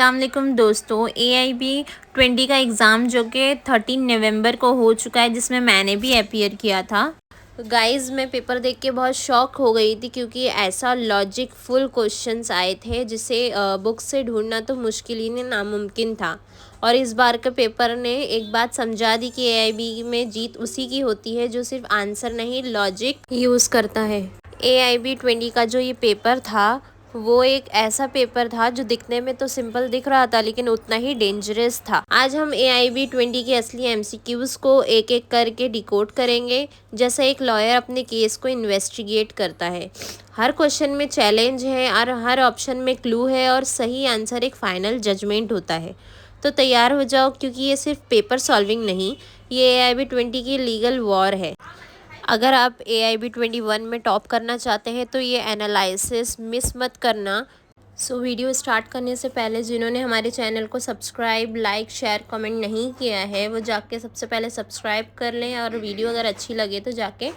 अस्सलाम वालेकुम दोस्तों, AIB 20 का एग्ज़ाम जो कि 13 नवंबर को हो चुका है, जिसमें मैंने भी अपीयर किया था। गाइज़ मैं पेपर देख के बहुत शॉक हो गई थी क्योंकि ऐसा लॉजिक फुल क्वेश्चंस आए थे जिसे बुक से ढूंढना तो मुश्किल ही नहीं, नामुमकिन था। और इस बार के पेपर ने एक बात समझा दी कि AIB में जीत उसी की होती है जो सिर्फ आंसर नहीं लॉजिक यूज़ करता है। AIB 20 का जो ये पेपर था वो एक ऐसा पेपर था जो दिखने में तो सिंपल दिख रहा था लेकिन उतना ही डेंजरस था। आज हम AIB 20 के असली MCQs को एक एक करके डिकोड करेंगे, जैसे एक लॉयर अपने केस को इन्वेस्टिगेट करता है। हर क्वेश्चन में चैलेंज है और हर ऑप्शन में क्लू है और सही आंसर एक फाइनल जजमेंट होता है। तो तैयार हो जाओ क्योंकि ये सिर्फ पेपर सॉल्विंग नहीं, ये AIB 20 की लीगल वॉर है। अगर आप AIB 21 में टॉप करना चाहते हैं तो ये एनालिसिस मिस मत करना। वीडियो स्टार्ट करने से पहले जिन्होंने हमारे चैनल को सब्सक्राइब, लाइक, शेयर, कमेंट नहीं किया है वो जाके सबसे पहले सब्सक्राइब कर लें और वीडियो अगर अच्छी लगे तो जाके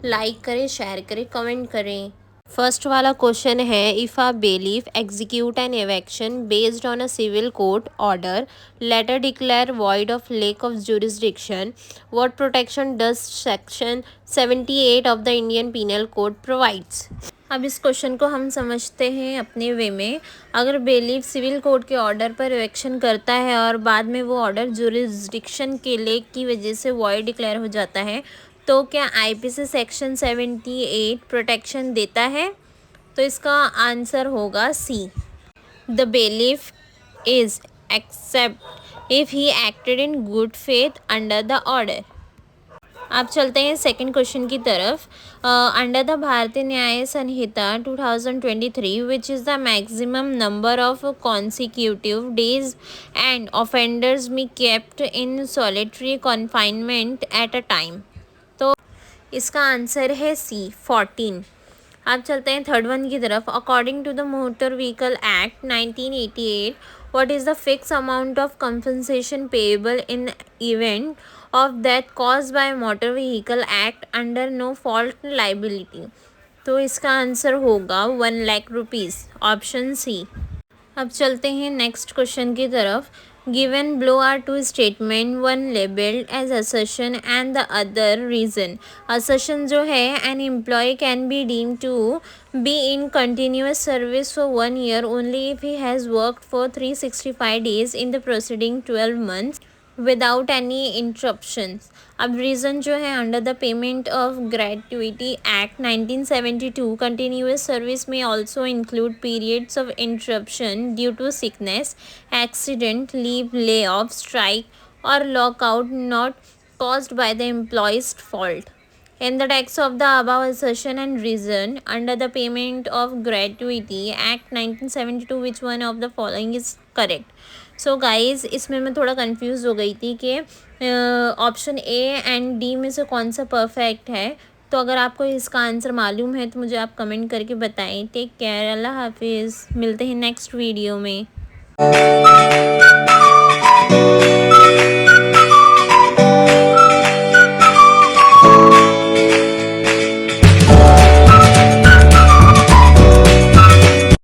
लाइक करें, शेयर करें, कमेंट करें। फर्स्ट वाला क्वेश्चन है, if a bailiff execute an eviction based on a civil court order later declare void of lack of jurisdiction, what protection does section 78 of the Indian penal code provides. अब इस question को हम समझते हैं अपने वे में। अगर बेलीफ सिविल कोर्ट के ऑर्डर पर इवेक्शन करता है और बाद में वो ऑर्डर जुरिस्डिक्शन के लेक की वजह से वॉइड डिक्लेयर हो जाता है तो क्या IPC सेक्शन 78 प्रोटेक्शन देता है? तो इसका आंसर होगा C. The bailiff is except if he acted in good faith under the order. आप चलते हैं सेकंड क्वेश्चन की तरफ। अंडर द भारतीय न्याय संहिता 2023 which is the maximum number of consecutive days and offenders me kept in solitary confinement at a time. इसका answer है सी 14। आप चलते हैं थर्ड वन की तरफ। According to the motor vehicle act 1988 what is the fix amount of compensation payable in event of death caused by motor vehicle act under no fault liability. तो इसका answer होगा 1 lakh rupees, option C. अब चलते हैं next question की तरफ। Given below are two statement, one labelled as assertion and the other reason. Assertion जो है, an employ can be deem to be in continuous service for 1 year only if he has worked for 365 days in the preceding 12 months without any interruptions. अब reason जो है, under the payment of gratuity act 1972 continuous service में also include periods of interruption due to sickness, accident, leave, lay off, strike और lockout not caused by the employee's fault. In the text of the above assertion and reason under the payment of gratuity act 1972 which one of the following is correct? So guys इसमें मैं थोड़ा confuse हो गई थी कि option A and D में से कौन सा परफेक्ट है। तो अगर आपको इसका आंसर मालूम है तो मुझे आप कमेंट करके बताएं। टेक केयर, अल्लाह हाफिज़, मिलते हैं नेक्स्ट वीडियो में।